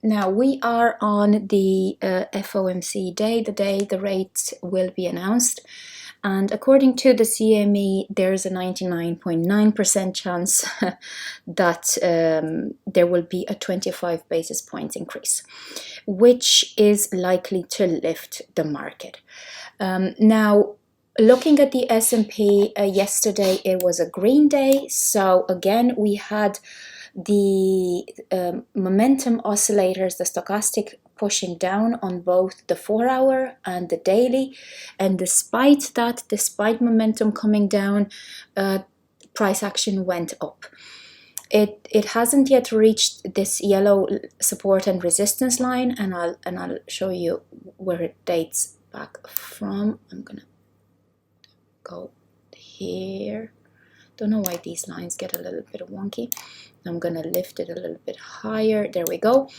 Now we are on the FOMC day, the day the rates will be announced. And according to the CME, there's a 99.9% chance that there will be a 25 basis points increase, which is likely to lift the market. Now, looking at the S&P yesterday, it was a green day. So again, we had the momentum oscillators, the stochastic pushing down on both the 4-hour and the daily, and despite that, despite momentum coming down, price action went up. It hasn't yet reached this yellow support and resistance line, and I'll show you where it dates back from. I'm gonna go here. Don't know why these lines get a little bit wonky. I'm gonna lift it a little bit higher. There we go.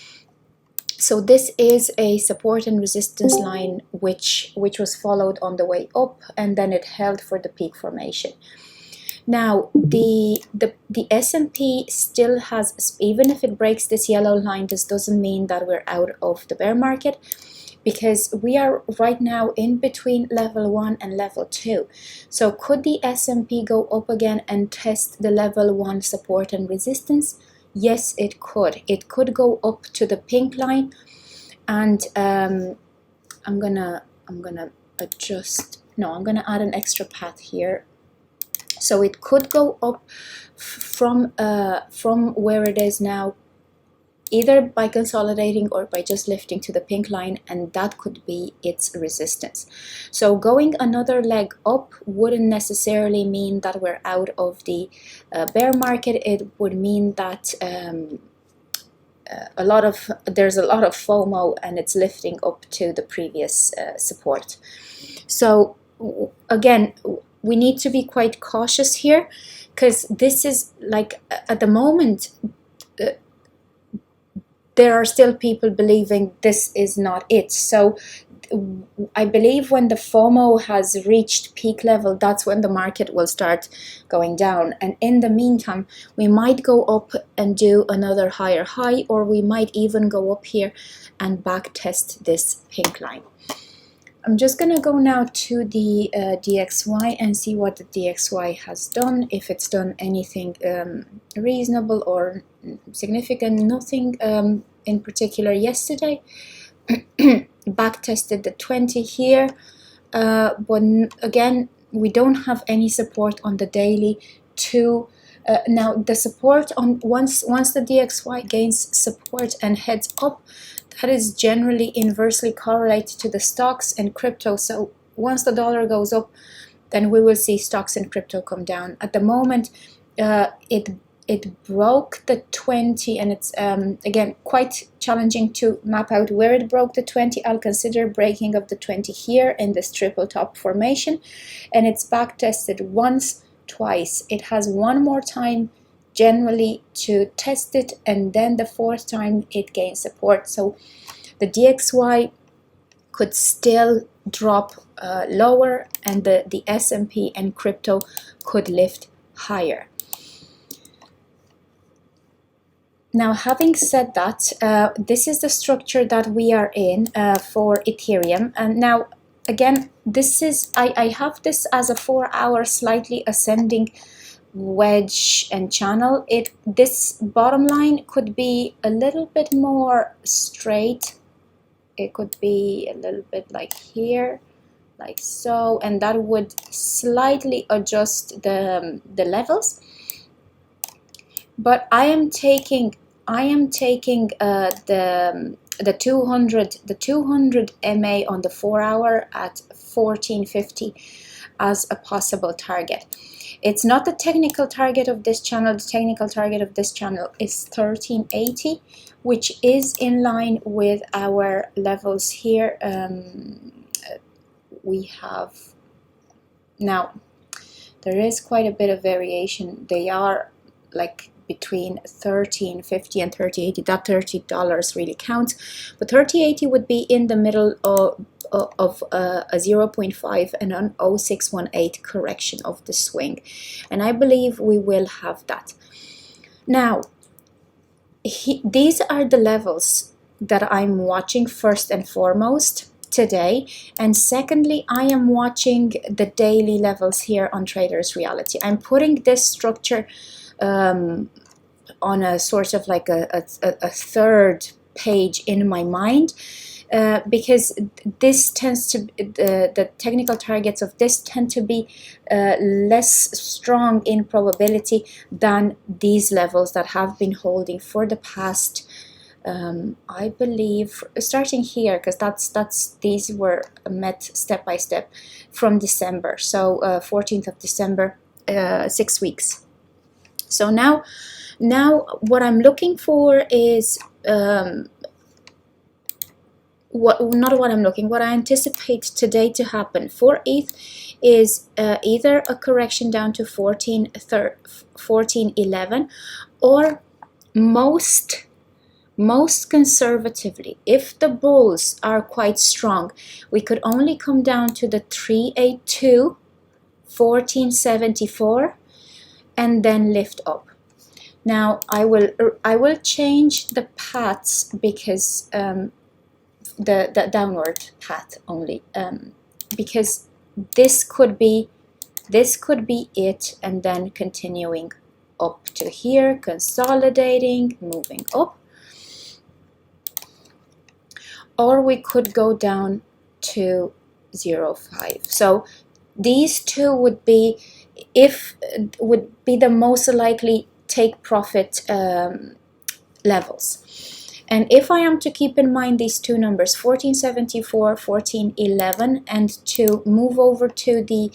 So this is a support and resistance line which was followed on the way up, and then it held for the peak formation. Now the S&P still has, even if it breaks this yellow line, this doesn't mean that we're out of the bear market, because we are right now in between level 1 and level 2. So could the S&P go up again and test the level 1 support and resistance? Yes, it could. It could go up to the pink line, and I'm gonna adjust. No, I'm gonna add an extra path here. So it could go up from where it is now, either by consolidating or by just lifting to the pink line, and that could be its resistance. So going another leg up wouldn't necessarily mean that we're out of the bear market. It would mean that there's a lot of FOMO, and it's lifting up to the previous support. So again, we need to be quite cautious here, because this is like, at the moment, there are still people believing this is not it. So I believe when the FOMO has reached peak level, that's when the market will start going down. And in the meantime, we might go up and do another higher high, or we might even go up here and back test this pink line. I'm just going to go now to the DXY and see what the DXY has done, if it's done anything reasonable or significant. Nothing in particular yesterday. Back tested the 20 here, but again, we don't have any support on the daily to now the support on once the DXY gains support and heads up, that is generally inversely correlated to the stocks and crypto. So once the dollar goes up, then we will see stocks and crypto come down. At the moment, it broke the 20, and it's again quite challenging to map out where it broke the 20. I'll consider breaking of the 20 here in this triple top formation, and it's back tested once, twice. It has one more time generally to test it, and then the fourth time it gains support. So the DXY could still drop lower, and the S&P and crypto could lift higher. Now, having said that, this is the structure that we are in for Ethereum. And now, again, this is I have this as a 4-hour slightly ascending wedge and channel. This bottom line could be a little bit more straight. It could be a little bit like here, like so, and that would slightly adjust the levels. But I am taking the 200 MA on the 4-hour at 1450 as a possible target. It's not the technical target of this channel. The technical target of this channel is 1380, which is in line with our levels here. We have now, there is quite a bit of variation. They are like between 1350 and 3080. That $30 really counts, but 3080 would be in the middle of a 0.5 and an 0618 correction of the swing, and I believe we will have that. Now, these are the levels that I'm watching first and foremost today, and secondly, I am watching the daily levels here on Traders Reality. I'm putting this structure on a sort of like a third page in my mind, because this tends to the technical targets of this tend to be less strong in probability than these levels that have been holding for the past, I believe, starting here, because that's these were met step by step from December, so 14th of December, 6 weeks. So now what I'm looking for is what I anticipate today to happen for ETH is either a correction down to 1411, or most conservatively, if the bulls are quite strong, we could only come down to the 382, 1474, and then lift up. Now I will change the paths, because the downward path only, because this could be it, and then continuing up to here, consolidating, moving up, or we could go down to 0.5. So these two would be the most likely take profit levels. And if I am to keep in mind these two numbers, 1474, 1411, and to move over to the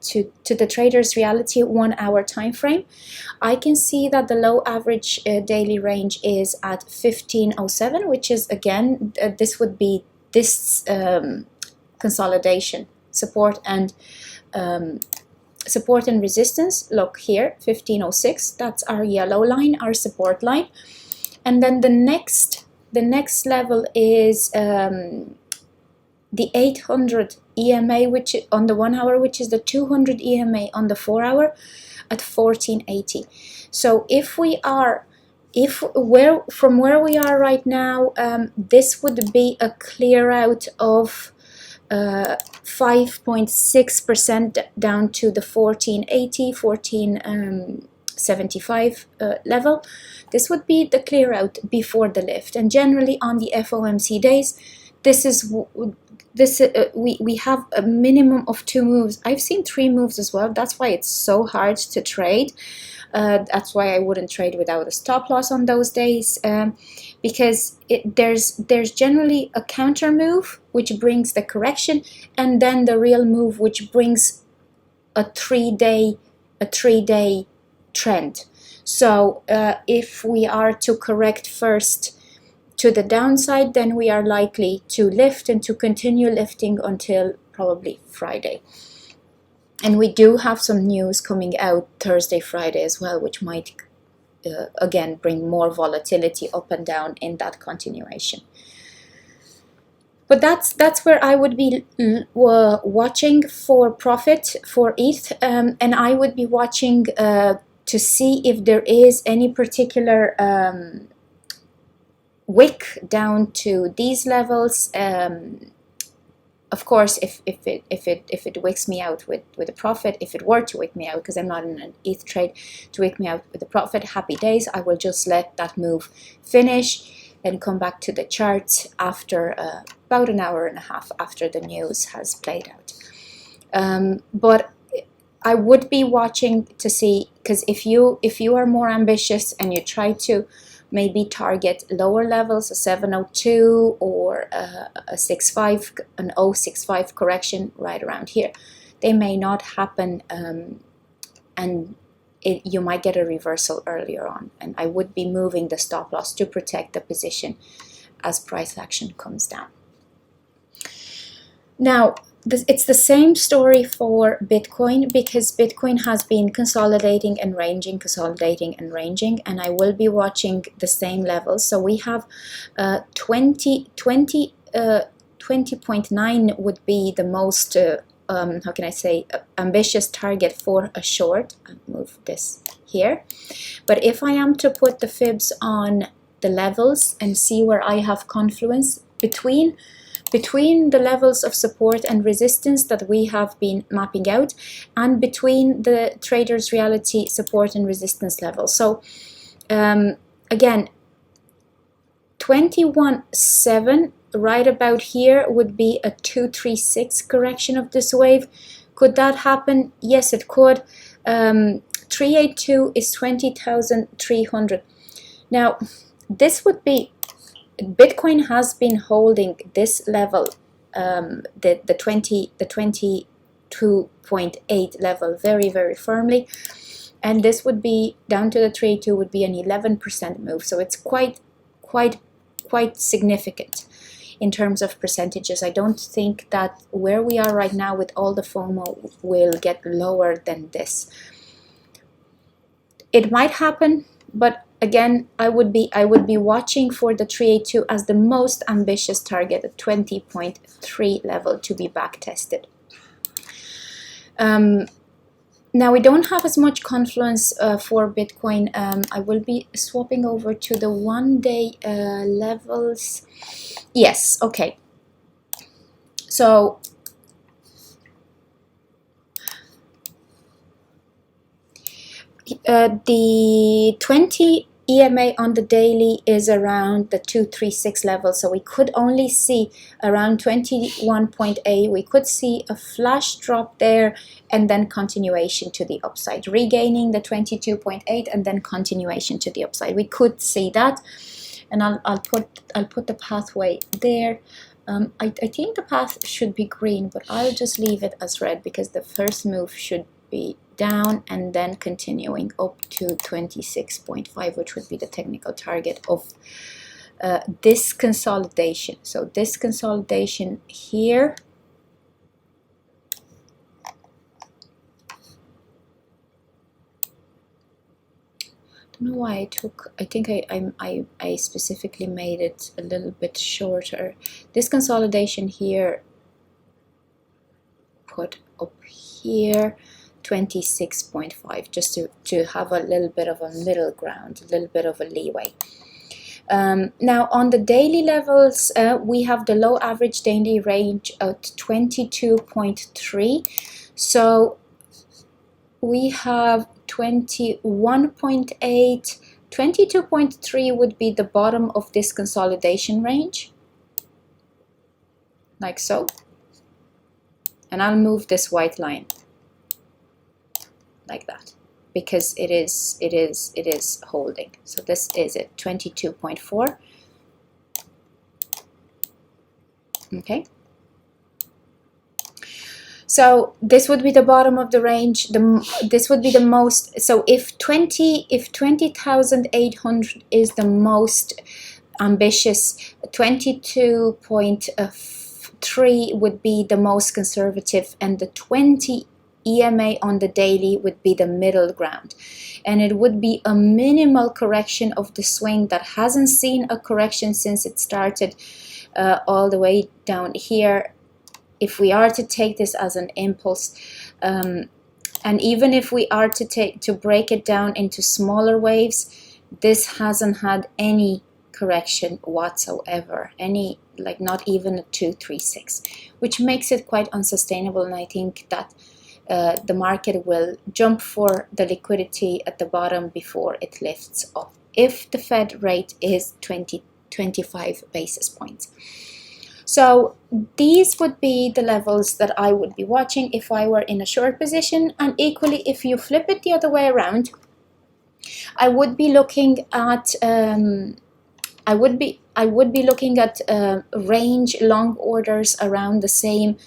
to the Traders Reality 1 hour time frame, I can see that the low average daily range is at 1507, which is again this would be this consolidation, support and resistance. Look here, 1506, that's our yellow line, our support line. And then the next level is the 800 EMA, which on the 1 hour, which is the 200 EMA on the 4 hour at 1480. So from where we are right now, this would be a clear out of 5.6% down to the 1480, 1475 level. This would be the clear out before the lift. And generally on the FOMC days, we have a minimum of 2 moves. I've seen 3 moves as well. That's why it's so hard to trade. That's why I wouldn't trade without a stop loss on those days, because there's generally a counter move which brings the correction, and then the real move which brings a 3-day trend. So if we are to correct first to the downside, then we are likely to lift and to continue lifting until probably Friday. And we do have some news coming out Thursday, Friday as well, which might again bring more volatility up and down in that continuation. But that's where I would be watching for profit for ETH, and I would be watching to see if there is any particular wick down to these levels. Of course, if it wicks me out with a profit, if it were to wick me out, because I'm not in an ETH trade, to wick me out with a profit, happy days. I will just let that move finish and come back to the charts after about an hour and a half after the news has played out. But I would be watching to see, because if you are more ambitious and you try to maybe target lower levels, a 702 or a 65, an 065 correction right around here, they may not happen, and you might get a reversal earlier on. And I would be moving the stop loss to protect the position as price action comes down. Now, it's the same story for Bitcoin, because Bitcoin has been consolidating and ranging, and I will be watching the same levels. So we have 20.9 would be the most, how can I say, ambitious target for a short. I'll move this here. But if I am to put the fibs on the levels and see where I have confluence between the levels of support and resistance that we have been mapping out, and between the traders reality support and resistance levels. So again, 21.7 right about here would be a 236 correction of this wave. Could that happen? Yes, it could. 382 is 20,300. Now this would be, Bitcoin has been holding this level, the 22.8 level very firmly, and this would be down to the 382 would be an 11% move. So it's quite significant in terms of percentages. I don't think that where we are right now with all the FOMO will get lower than this. It might happen, but again, I would be watching for the 382 as the most ambitious target, at 20.3 level to be back tested. Now we don't have as much confluence for Bitcoin. I will be swapping over to the 1-day levels. Yes, okay. So the 20 EMA on the daily is around the 236 level, so we could only see around 21.8. We could see a flash drop there and then continuation to the upside, regaining the 22.8 and then continuation to the upside. We could see that, and I'll put the pathway there. I think the path should be green, but I'll just leave it as red because the first move should be down and then continuing up to 26.5, which would be the technical target of this consolidation. So this consolidation here, I don't know why I think I specifically made it a little bit shorter. This consolidation here, put up here 26.5, just to have a little bit of a middle ground, a little bit of a leeway. Now on the daily levels, we have the low average daily range at 22.3. So we have 21.8, 22.3 would be the bottom of this consolidation range, like so. And I'll move this white line like that because it is holding. So this is it, 22.4. Okay. So this would be the bottom of the range. This would be the most. So if 20,800 is the most ambitious, 22.3 would be the most conservative, and the 20 EMA on the daily would be the middle ground, and it would be a minimal correction of the swing that hasn't seen a correction since it started all the way down here. If we are to take this as an impulse, and even if we are to break it down into smaller waves, this hasn't had any correction whatsoever, any, like not even a 236, which makes it quite unsustainable. And I think that the market will jump for the liquidity at the bottom before it lifts up if the Fed rate is 25 basis points. So these would be the levels that I would be watching if I were in a short position. And equally, if you flip it the other way around, I would be looking at range long orders around the same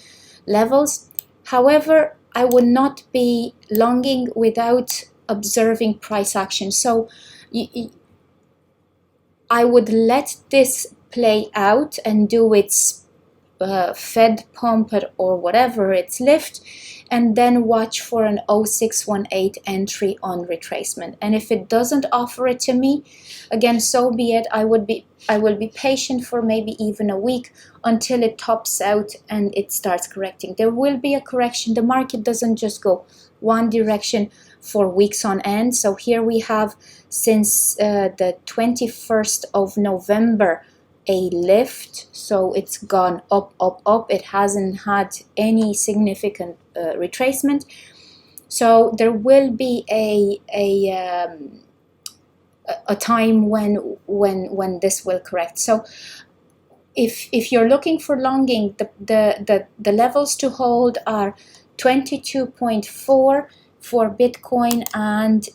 levels. However, I would not be longing without observing price action. So I would let this play out and do its Fed pump or whatever its lift, and then watch for an 0618 entry on retracement. And if it doesn't offer it to me, again, so be it. I will be patient for maybe even a week until it tops out and it starts correcting. There will be a correction. The market doesn't just go one direction for weeks on end. So here we have since the 21st of November a lift, so it's gone up, up, up. It hasn't had any significant retracement. So there will be a time when this will correct. So if you're looking for longing, the levels to hold are 22.4 for Bitcoin, and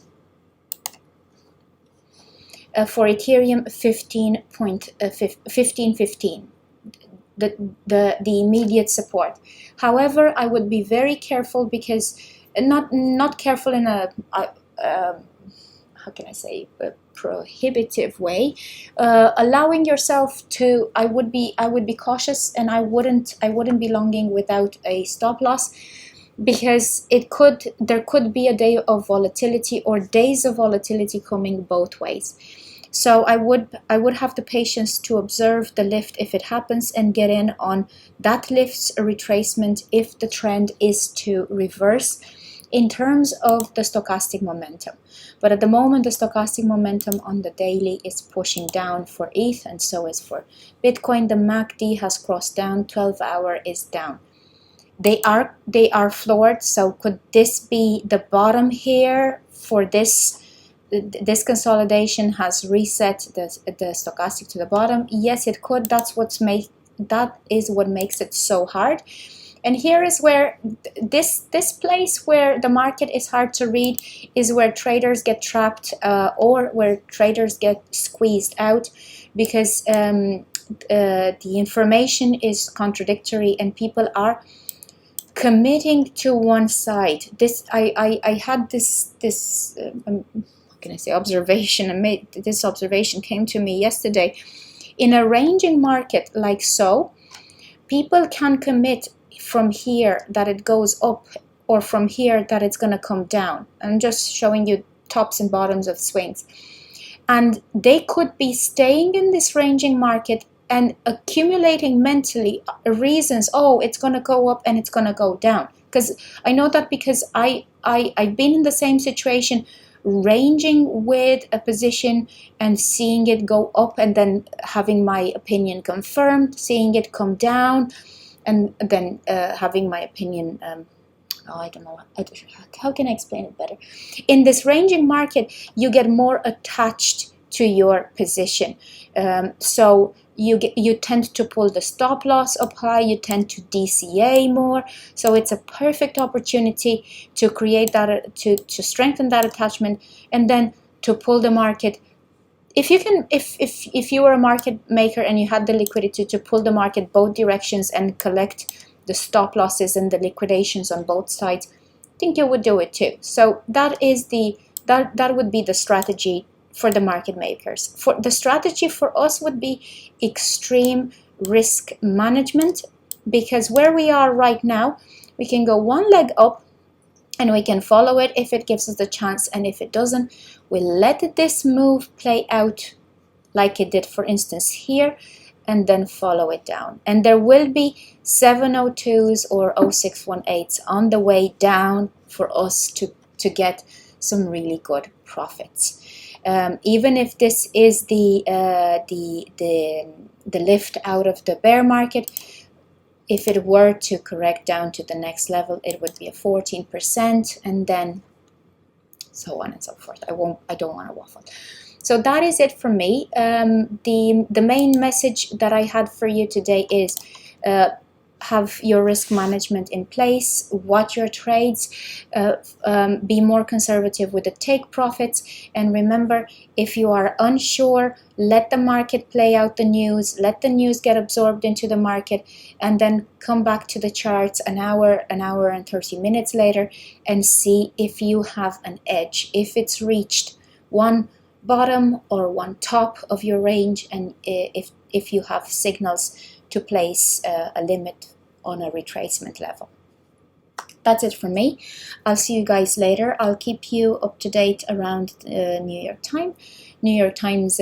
for Ethereum 15.15, the immediate support. However, I would be very careful, because not careful in a how can I say, a prohibitive way, allowing yourself to. I would be cautious, and I wouldn't be longing without a stop loss, because there could be a day of volatility or days of volatility coming both ways. So I would have the patience to observe the lift if it happens, and get in on that lift's retracement if the trend is to reverse in terms of the stochastic momentum. But at the moment, the stochastic momentum on the daily is pushing down for ETH, and so is for Bitcoin. The MACD has crossed down, 12-hour is down. They are floored, so could this be the bottom here for this? This consolidation has reset the stochastic to the bottom. Yes, it could. That is what makes it so hard. And here is where this place where the market is hard to read is where traders get trapped, or where traders get squeezed out, because the information is contradictory and people are committing to one side. I had this how can I say, observation, and this observation came to me yesterday. In a ranging market like so, people can commit from here that it goes up, or from here that it's going to come down. I'm just showing you tops and bottoms of swings. And they could be staying in this ranging market and accumulating mentally reasons, oh, it's going to go up and it's going to go down. Because I know that, because I've been in the same situation, ranging with a position and seeing it go up and then having my opinion confirmed, seeing it come down, and then having my opinion, I don't know, how can I explain it better? In this ranging market, you get more attached to your position. So you tend to pull the stop loss up high, you tend to DCA more. So it's a perfect opportunity to create that, to strengthen that attachment, and then to pull the market. If you can, if you were a market maker and you had the liquidity to pull the market both directions and collect the stop losses and the liquidations on both sides, I think you would do it too. So that is that would be the strategy for the market makers. For the strategy for us would be extreme risk management, because where we are right now, we can go one leg up and we can follow it if it gives us the chance, and if it doesn't, we'll let this move play out like it did, for instance, here, and then follow it down. And there will be 702s or 0618s on the way down for us to get some really good profits. Even if this is the lift out of the bear market, if it were to correct down to the next level, it would be a 14%, and then so on and so forth. I don't want to waffle. So that is it from me. The main message that I had for you today is have your risk management in place, watch your trades, be more conservative with the take profits, and remember, if you are unsure, let the market play out the news, let the news get absorbed into the market, and then come back to the charts an hour and 30 minutes later and see if you have an edge, if it's reached one bottom or one top of your range, and if you have signals to place a limit on a retracement level. That's it from me. I'll see you guys later. I'll keep you up to date around New York time. New York Times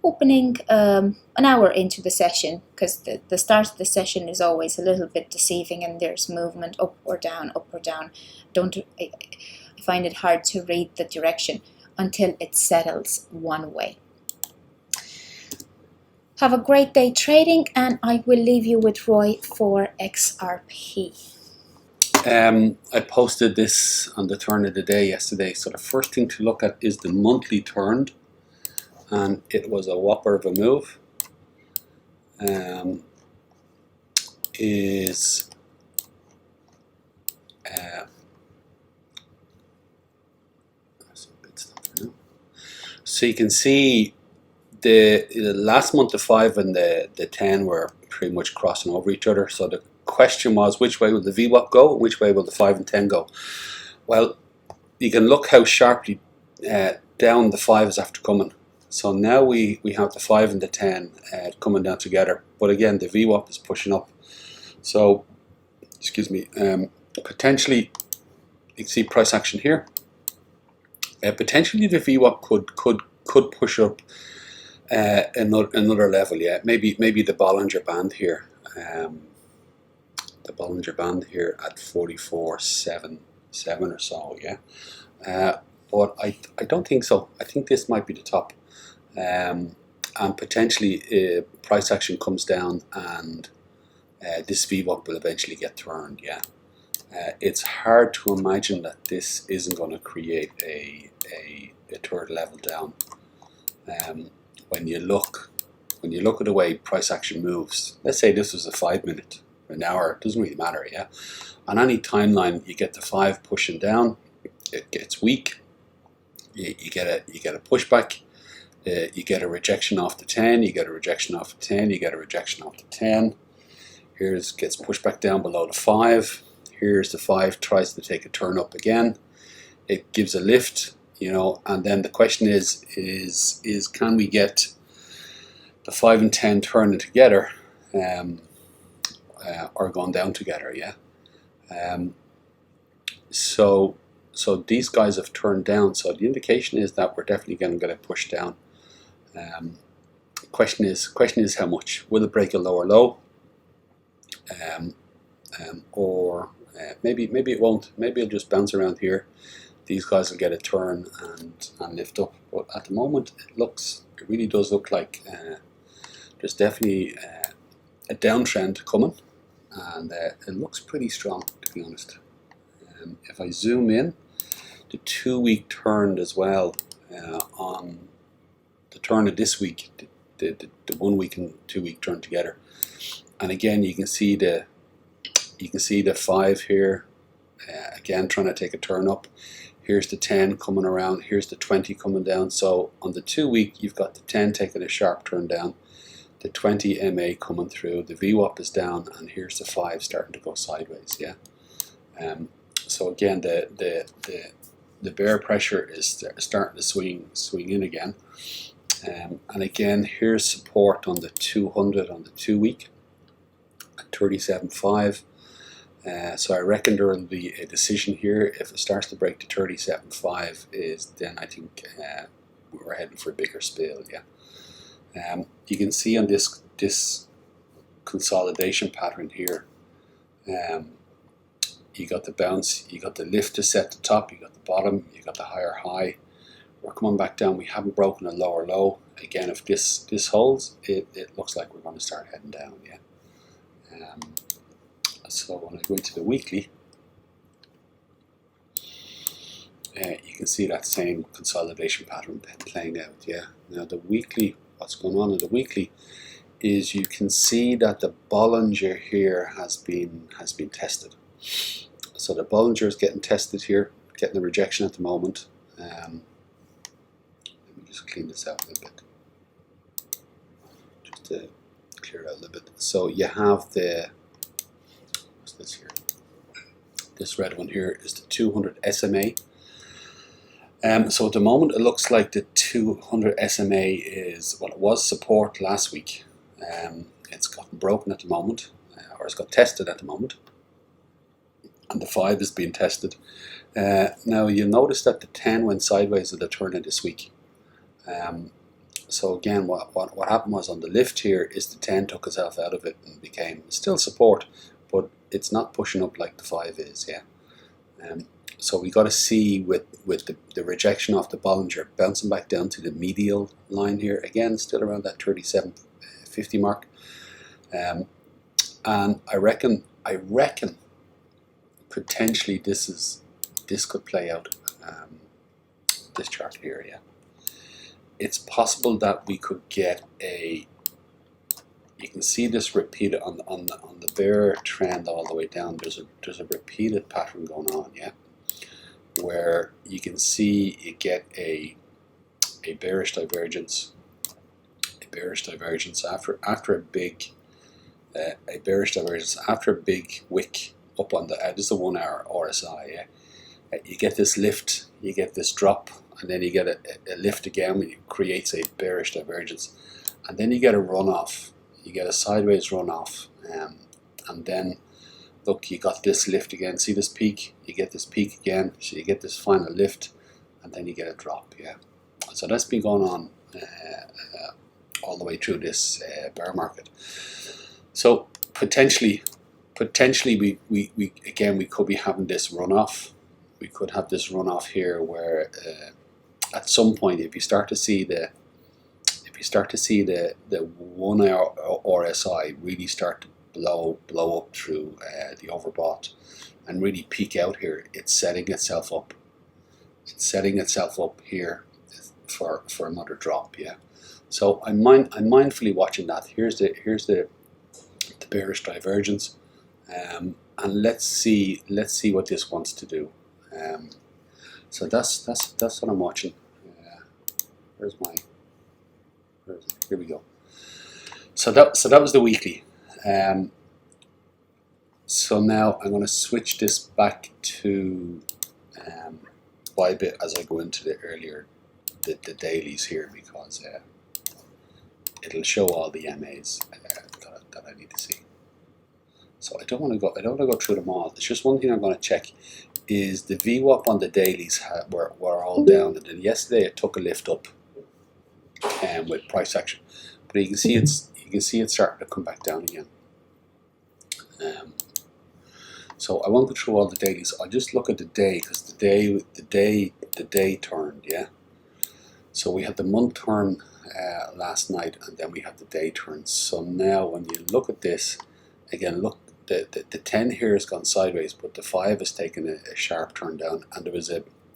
opening an hour into the session, because the start of the session is always a little bit deceiving, and there's movement up or down, up or down. I find it hard to read the direction until it settles one way. Have a great day trading, and I will leave you with Roy for XRP. I posted this on the turn of the day yesterday. So the first thing to look at is the monthly turn, and it was a whopper of a move. So you can see the last month the 5 and the 10 were pretty much crossing over each other. So the question was, which way will the VWAP go and which way will the 5 and 10 go? Well, you can look how sharply down the 5 is after coming. So now we have the 5 and the 10 coming down together, but again the VWAP is pushing up. So excuse me, potentially you can see price action here. Potentially the VWAP could push up another level. Yeah, maybe the Bollinger Band here. The Bollinger Band here at 44.77 or so. Yeah, but I don't think so. I think this might be the top, and potentially price action comes down and this VWAP will eventually get turned. Yeah. It's hard to imagine that this isn't going to create a third level down. When you look at the way price action moves, let's say this was a 5 minute, an hour, it doesn't really matter. Yeah, on any timeline, you get the 5 pushing down, it gets weak. You get a pushback. You get a rejection off the 10. You get a rejection off the 10. You get a rejection off the 10. Here's gets pushed back down below the 5. Here's the 5, tries to take a turn up again. It gives a lift, and then the question is can we get the 5 and 10 turning together, or going down together? Yeah. So these guys have turned down. So the indication is that we're definitely going to get a push down. Question is how much? Will it break a lower low? Or maybe it won't. Maybe it'll just bounce around here. These guys will get a turn and lift up. But at the moment, it really does look like there's definitely a downtrend coming, and it looks pretty strong, to be honest. If I zoom in, the 2-week turn as well on the turn of this week, the 1 week and 2 week turn together, and again you can see the 5 here, again trying to take a turn up. Here's the 10 coming around, here's the 20 coming down. So on the 2 week, you've got the 10 taking a sharp turn down, the 20 MA coming through, the VWAP is down, and here's the 5 starting to go sideways. Yeah. So again, the bear pressure is starting to swing in again. And again, here's support on the 200 on the 2 week at 37.5. So I reckon there will be a decision here. If it starts to break to 37.5, then I think we're heading for a bigger spill. Yeah. You can see on this consolidation pattern here, you got the bounce, you got the lift to set the top, you got the bottom, you got the higher high. We're coming back down. We haven't broken a lower low. Again, if this holds, it looks like we're going to start heading down. Yeah. So when I go into the weekly, you can see that same consolidation pattern playing out. Yeah. Now the weekly, what's going on in the weekly is you can see that the Bollinger here has been tested. So the Bollinger is getting tested here, getting a rejection at the moment. Let me just clean this out a little bit, just to clear it out a little bit. So you have what's this here? This red one here is the 200 SMA. So at the moment, it looks like the 200 SMA is, well, it was support last week. It's gotten broken at the moment, or it's got tested at the moment. And the 5 is being tested. Now you'll notice that the 10 went sideways at the turn of this week. So again, what happened was on the lift here is the 10 took itself out of it and became still support, but it's not pushing up like the 5 is. Yeah. So we got to see with the rejection of the Bollinger bouncing back down to the medial line here again, still around that 37.50 mark, and I reckon potentially this could play out. This chart here, yeah, it's possible that we could get a. You can see this repeated on the bear trend all the way down. There's a repeated pattern going on, yeah, where you can see you get a bearish divergence, after a big wick up on the this is a 1 hour RSI, yeah. You get this lift, you get this drop, and then you get a lift again, which creates a bearish divergence, and then you get a runoff. You get a sideways runoff, and then look, you got this lift again. See this peak? You get this peak again, so you get this final lift, and then you get a drop. Yeah, so that's been going on all the way through this bear market. So potentially we could be having this runoff. We could have this runoff here, where at some point, if you start to see the 1 hour RSI really start to blow up through the overbought and really peak out here, it's setting itself up. It's setting itself up here for another drop. Yeah. So I'm mindfully watching that. Here's the bearish divergence, and let's see what this wants to do. So that's what I'm watching. Here we go. So that was the weekly. So now I'm going to switch this back to Bybit as I go into the dailies here, because it'll show all the MAs that I need to see. So I don't want to go through them all. It's just one thing I'm going to check is the VWAP on the dailies were all down, and then yesterday it took a lift up with price action, but you can see it's starting to come back down again. So I won't go through all the dailies. I'll just look at the day, because the day turned, yeah. So we had the month turn last night, and then we had the day turn. So now when you look at this again, look, the 10 here has gone sideways, but the 5 has taken a sharp turn down, and there was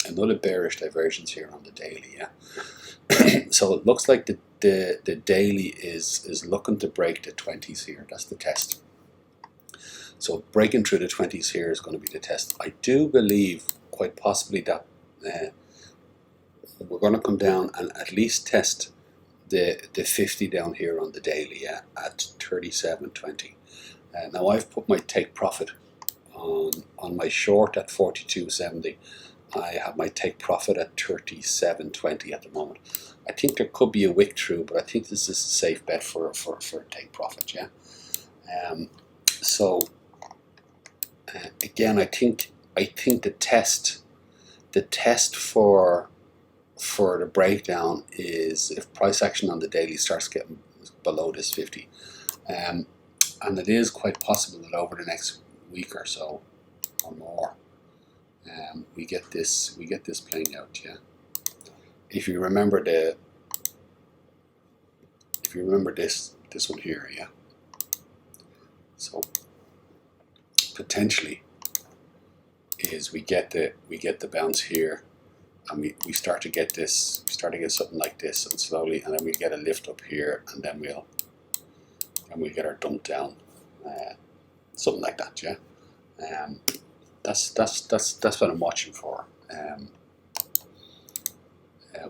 another bearish divergence here on the daily, yeah. So it looks like the daily is looking to break the 20s here. That's the test. So breaking through the 20s here is going to be the test. I do believe quite possibly that we're going to come down and at least test the 50 down here on the daily, yeah, at 37.20. Now I've put my take profit on my short at 42.70. I have my take profit at 37.20 at the moment. I think there could be a wick through, but I think this is a safe bet for take profit, yeah. So again, I think the test for the breakdown is if price action on the daily starts getting below this 50, and it is quite possible that over the next week or so or more, we get this playing out, yeah. If you remember this one here, yeah. So potentially is we get the bounce here, and we start to get something like this, and slowly, and then we get a lift up here, and then we'll get our dump down, something like that, yeah. That's what I'm watching for.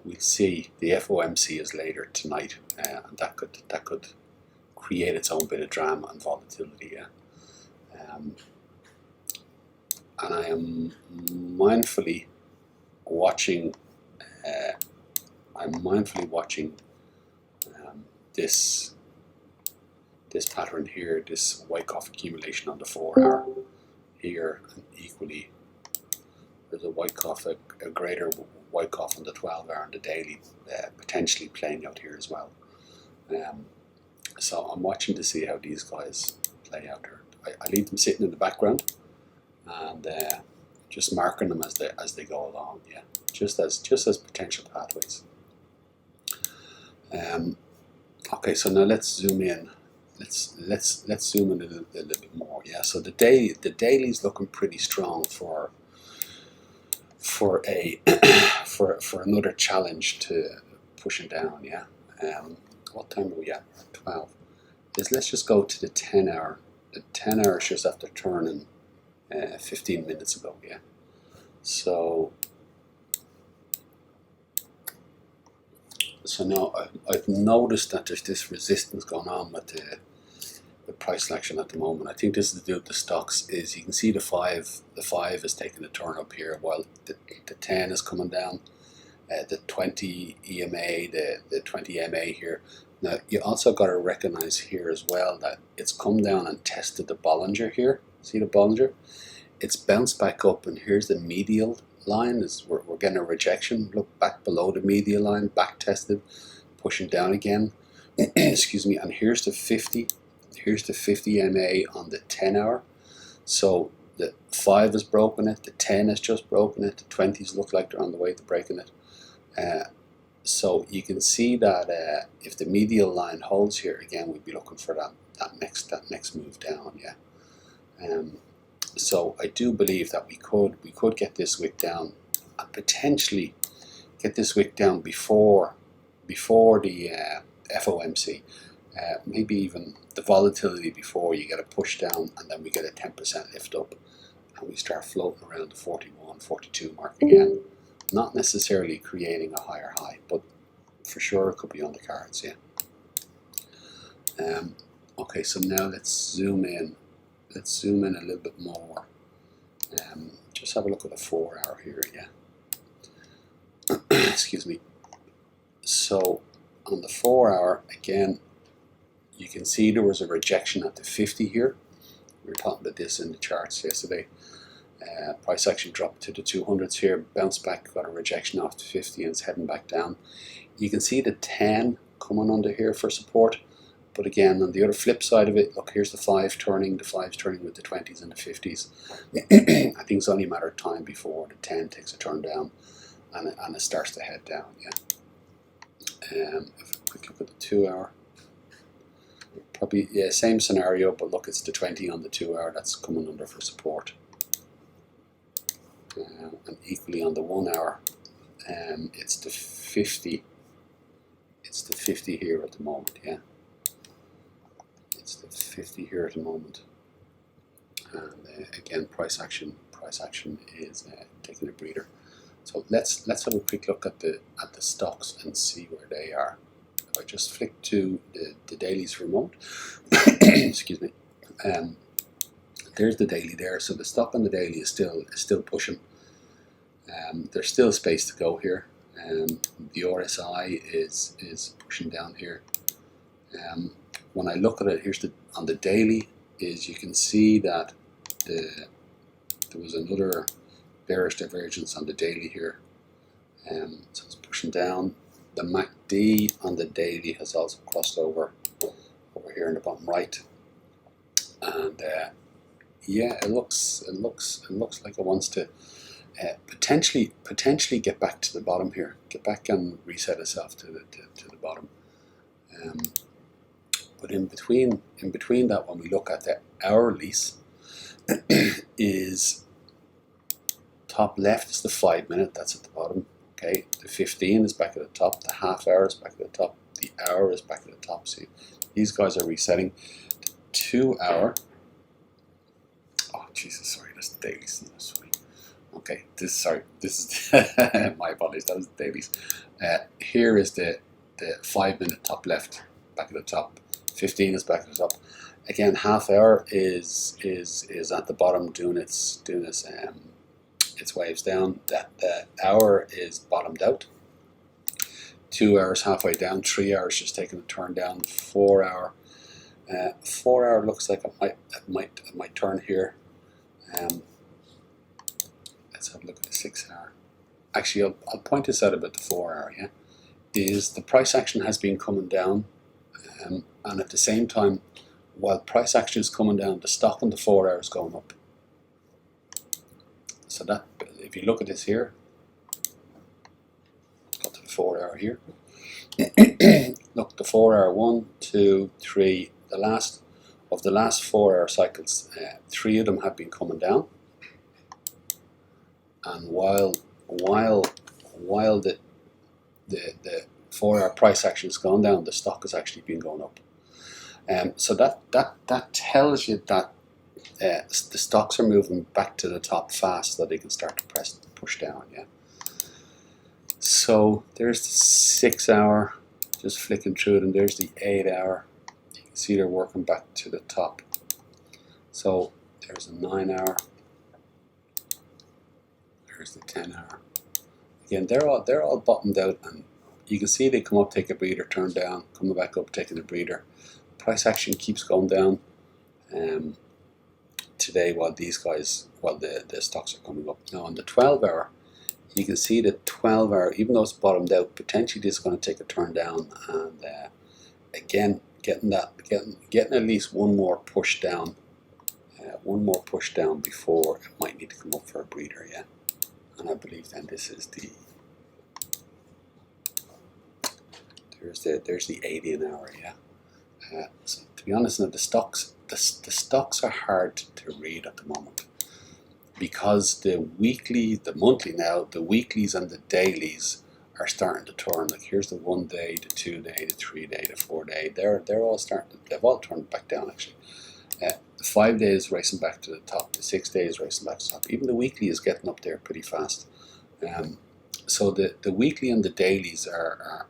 We'll see. The FOMC is later tonight, and that could create its own bit of drama and volatility, yeah. And I am mindfully watching. This pattern here, this Wyckoff accumulation on the 4 hour here, and equally there's a Wyckoff, a greater Wyckoff on the 12 hour and the daily, potentially playing out here as well. So I'm watching to see how these guys play out here. I leave them sitting in the background, and just marking them as they go along. Yeah, just as potential pathways. Okay, so now let's zoom in. Let's zoom in a little bit more. Yeah, so the daily's looking pretty strong for a for another challenge to pushing down. Yeah. What time are we at? 12. Let's just go to the 10 hour. The 10 hour is just after turning 15 minutes ago. Yeah. So now I've noticed that there's this resistance going on with the price action at the moment. I think this is to do with the stocks. Is you can see the five is taking a turn up here, while the 10 is coming down. The 20 EMA, the 20 MA here. Now you also got to recognize here as well that it's come down and tested the Bollinger here. See the Bollinger? It's bounced back up, and here's the medial line. We're getting a rejection. Look back below the medial line, back tested, pushing down again. Excuse me. And here's the 50. Here's the 50 MA on the 10 hour. So the 5 has broken it, the 10 has just broken it, the 20s look like they're on the way to breaking it. So you can see that if the medial line holds here, again, we'd be looking for that next move down. Yeah. So I do believe that we could get this wick down, and potentially get this wick down before the FOMC. Maybe even the volatility before you get a push down, and then we get a 10% lift up, and we start floating around the 41, 42 mark again. Not necessarily creating a higher high, but for sure it could be on the cards. Yeah. Okay, so now let's zoom in. Let's zoom in a little bit more. Just have a look at the 4 hour here. Yeah. Excuse me. So on the 4 hour, again, you can see there was a rejection at the 50 here. We were talking about this in the charts yesterday. Price action dropped to the 200s here, bounced back, got a rejection off the 50, and it's heading back down. You can see the 10 coming under here for support, but again, on the other flip side of it, look, here's the 5 turning, the 5's turning with the 20s and the 50s. I think it's only a matter of time before the 10 takes a turn down and it starts to head down. Yeah. If a quick look at the 2 hour, probably, yeah, same scenario, but look, it's the 20 on the 2 hour that's coming under for support. And equally on the 1 hour, it's the 50. It's the 50 here at the moment. Yeah, it's the 50 here at the moment. And again, price action is taking a breather. So let's have a quick look at the stocks and see where they are. If I just flick to the dailies remote, excuse me. There's the daily there. So the stock on the daily is still pushing. There's still space to go here. The RSI is pushing down here. When I look at it, on the daily, you can see that there was another bearish divergence on the daily here. So it's pushing down. The MACD on the daily has also crossed over here in the bottom right, and yeah, it looks like it wants to potentially get back to the bottom here, get back and reset itself to the bottom. But in between that, when we look at the hourlies, is top left is the 5 minute, that's at the bottom. Okay, the 15 is back at the top, the half hour is back at the top, the hour is back at the top. See, these guys are resetting. The 2 hour. Oh Jesus, sorry, that's the dailies. Sorry. Okay, this is my apologies. That was the dailies. Here is the 5 minute top left, back at the top. 15 is back at the top. Again, half hour is at the bottom doing its waves down. That hour is bottomed out. 2 hours halfway down. 3 hours just taking a turn down. 4 hour. 4 hour looks like it might turn here. Let's have a look at the 6 hour. Actually, I'll point this out about the 4 hour. Yeah, is the price action has been coming down, and at the same time, while price action is coming down, the stock on the 4 hour is going up. So that, if you look at this here, go to the 4 hour here. Look, the 4 hour, 1, 2, 3, the last 4 hour cycles, 3 of them have been coming down, and while the 4 hour price action has gone down, the stock has actually been going up. So that tells you that the stocks are moving back to the top fast, so that they can start to push down. Yeah. So there's the 6 hour, just flicking through it, and there's the 8 hour. You can see they're working back to the top. So there's a 9 hour. There's the 10 hour. Again, they're all bottomed out, and you can see they come up, take a breather, turn down, coming back up, taking a breather. Price action keeps going down today, while the stocks are coming up. Now on the 12 hour, you can see the 12 hour, even though it's bottomed out, potentially this is going to take a turn down, and again getting at least one more push down before it might need to come up for a breather. Yeah. And I believe then this is there's the 80 an hour. Yeah. So to be honest, now the stocks are hard to read at the moment, because the monthly now, the weeklies and the dailies are starting to turn. Like here's the 1 day, the 2 day, the 3 day, the 4 day. They're all they've all turned back down actually. The 5 days racing back to the top, the 6 days racing back to the top. Even the weekly is getting up there pretty fast. So the weekly and the dailies are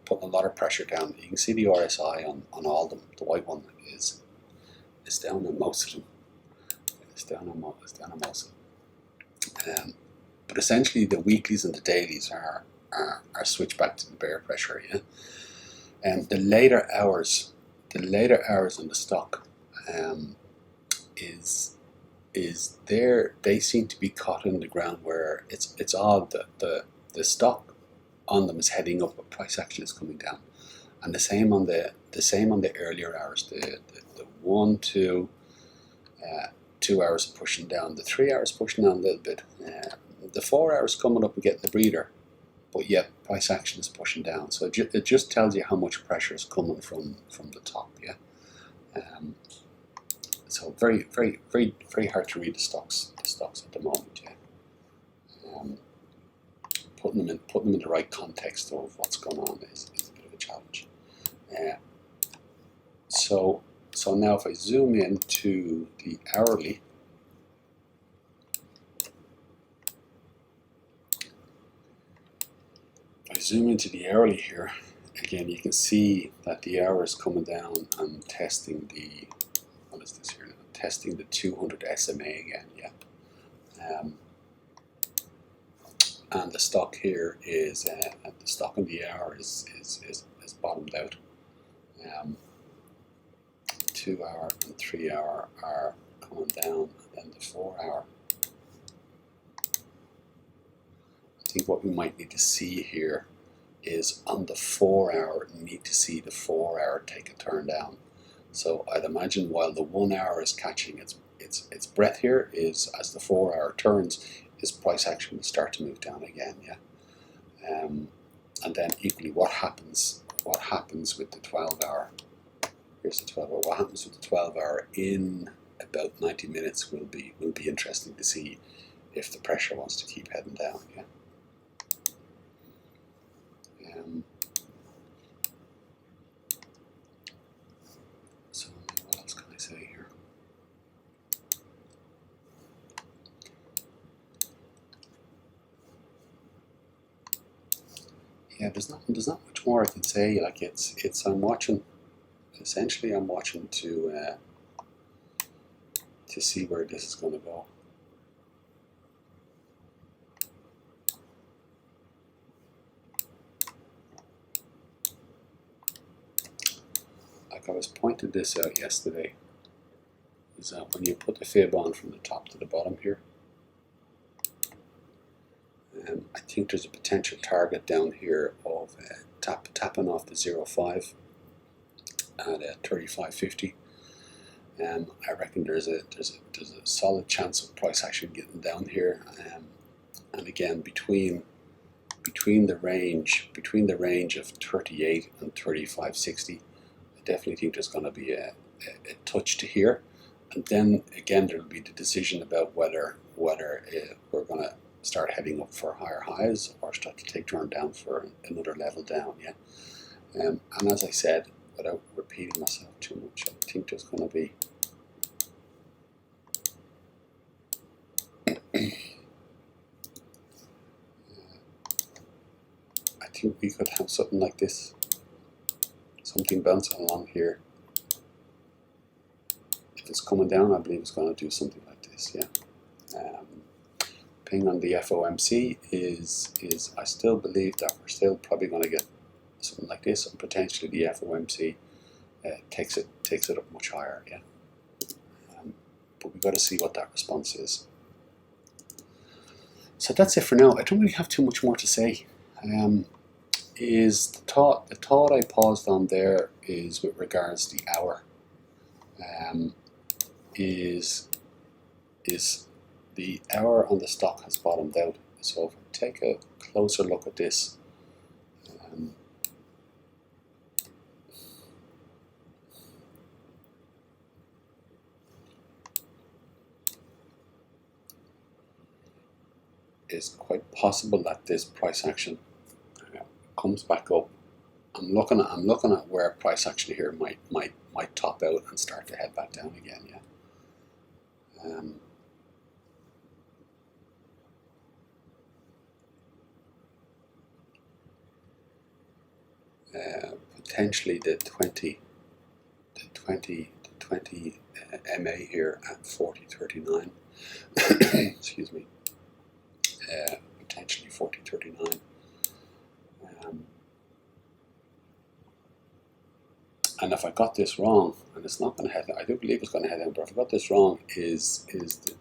putting a lot of pressure down. You can see the RSI on all of them. The white one is down on most of them. It's down on most of them. But essentially, the weeklies and the dailies are switched back to the bear pressure. Yeah. And the later hours on the stock is there. They seem to be caught in the ground where it's odd that the stock on them is heading up, but price action is coming down. And the same on the earlier hours. The 1, 2, 2 hours pushing down, the 3 hours pushing down a little bit, the 4 hours coming up and getting the breather, but yet price action is pushing down. So it just tells you how much pressure is coming from the top. Yeah. So very hard to read the stocks at the moment. Yeah. Putting them in the right context of what's going on is a bit of a challenge. So now if I zoom in to the hourly, here, again you can see that the hour is coming down and testing the, what is this here now? Testing the 200 SMA again. Yeah. And the stock here is the stock in the hour is bottomed out. 2 hour and 3 hour are coming down, and then the 4 hour. I think what we might need to see here is on the 4 hour, you need to see the 4 hour take a turn down. So I'd imagine while the 1 hour is catching its breath here, is as the 4 hour turns, is price action will start to move down again. Yeah. And then equally, what happens with the 12 hour? Here's the 12 hour. What happens with the 12 hour in about 90 minutes will be interesting to see if the pressure wants to keep heading down. Yeah. So what else can I say here? Yeah, there's not much more I can say. Like I'm watching to see where this is going to go. Like I was pointed this out yesterday, is that when you put the fib on from the top to the bottom here, I think there's a potential target down here of tapping off the 0.5 at 35.50. I reckon there's a solid chance of price action getting down here, and again between the range of 38 and 35.60, I definitely think there's going to be a touch to here, and then again there will be the decision about whether we're going to start heading up for higher highs or start to take turn down for another level down. Yeah, and as I said, without repeating myself too much, I think there's going to be I think we could have something like this, something bouncing along here. If it's coming down, I believe it's going to do something like this. Yeah. Ping on the FOMC is I still believe that we're still probably going to get something like this, and potentially the FOMC takes it up much higher. Yeah. But we've got to see what that response is. So that's it for now. I don't really have too much more to say. Is the thought I paused on there is with regards to the hour. Is the hour on the stock has bottomed out. So if we take a closer look at this, it's quite possible that this price action comes back up. I'm looking at where price action here might top out and start to head back down again. Yeah. Potentially the 20 MA here at 40.39. Excuse me. Potentially 40.39. And if I got this wrong, and it's not going to head, I do believe it's going to head down, but if I got this wrong, is the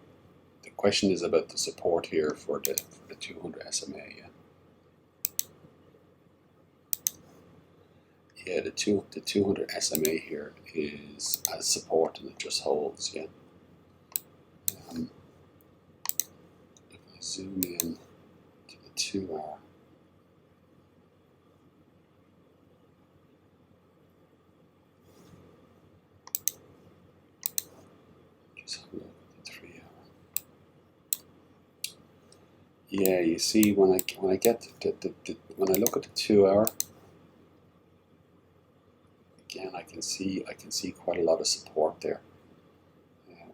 question is about the support here for the 200 SMA. Yeah. Yeah, the 200 SMA here is as support, and it just holds. Yeah. If I zoom in to the 2 hour, just have a look at the 3 hour. Yeah, you see when I get when I look at the 2 hour. Again, I can see quite a lot of support there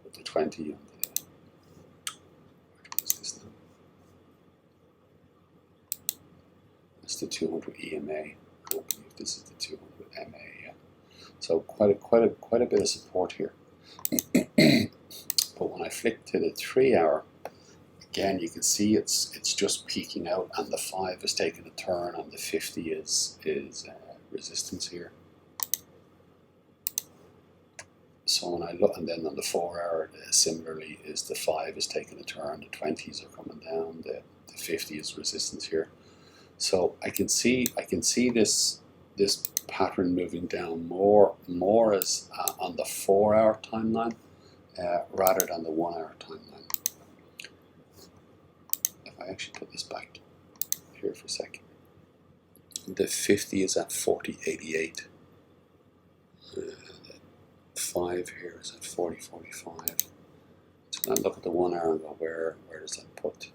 with the 20 and the, what is this now? That's the 200 EMA. I believe this is the 200 MA. Yeah. So quite a bit of support here. But when I flick to the 3 hour, again you can see it's just peaking out, and the 5 is taking a turn, and the 50 is resistance here. So when I look, and then on the 4 hour, similarly, is the 5 is taking a turn, the 20s are coming down, the 50 is resistance here. So I can see this pattern moving down more as on the 4 hour timeline rather than the 1 hour timeline. If I actually put this back here for a second, the 50 is at 40.88. 5 here is at 40.45. So now look at the 1 hour and go, where does that put?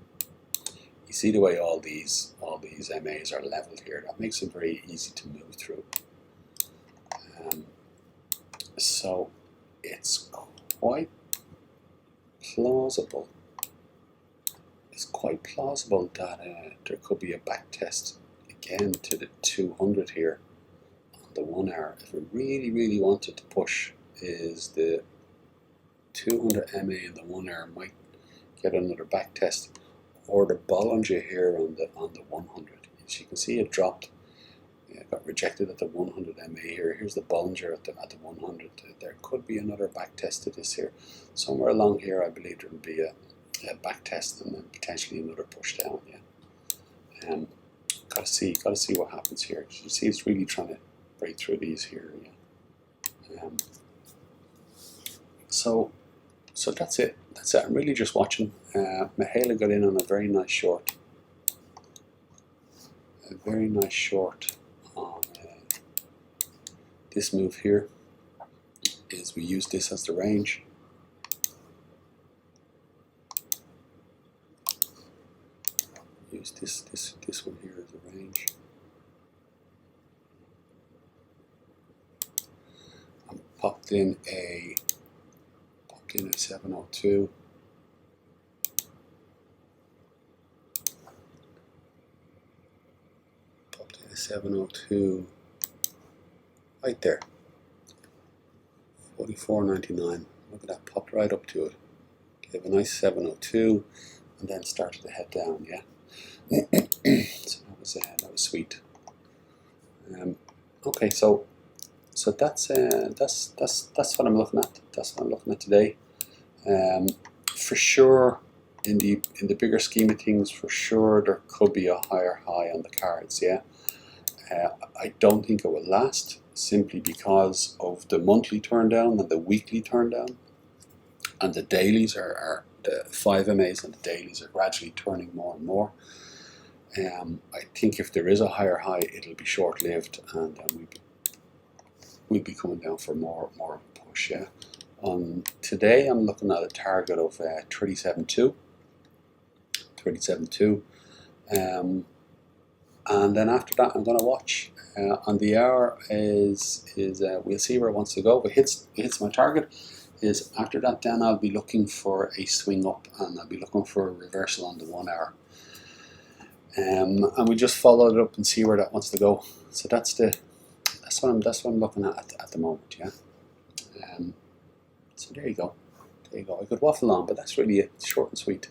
You see the way all these MAs are leveled here. That makes it very easy to move through. So it's quite plausible. It's quite plausible that there could be a back test again to the 200 here on the 1 hour. If we really wanted to push, is the 200 MA in the 1 hour might get another back test, or the Bollinger here on the 100. As you can see, it dropped. It got rejected at the 100 MA here. Here's the Bollinger at the 100. There could be another back test to this here. Somewhere along here, I believe there will be a back test and then potentially another push down. Yeah. Gotta see what happens here. You see, it's really trying to break through these here. Yeah. so that's it. That's it. I'm really just watching. Mihaela got in on a very nice short. A very nice short on this move here. Is we use this as the range. Use this one here as a range. And popped in a 702. Popped in a 702 right there. 44.99. Look at that, popped right up to it. Gave a nice 702 and then started to head down, yeah. So that was sweet. Okay, so that's what I'm looking at. That's what I'm looking at today. For sure, in the bigger scheme of things, for sure there could be a higher high on the cards. Yeah, I don't think it will last simply because of the monthly turn down and the weekly turn down, and the dailies are the 5 MAs and the dailies are gradually turning more and more. I think if there is a higher high, it'll be short-lived, and we'll be coming down for more push. Yeah. Today I'm looking at a target of 37.2, and then after that I'm going to watch. On the hour is we'll see where it wants to go. If it hits my target, is after that then I'll be looking for a swing up, and I'll be looking for a reversal on the 1 hour. And we just follow it up and see where that wants to go. So that's what I'm looking at the moment. Yeah. So there you go. I could waffle on, but that's really it. Short and sweet.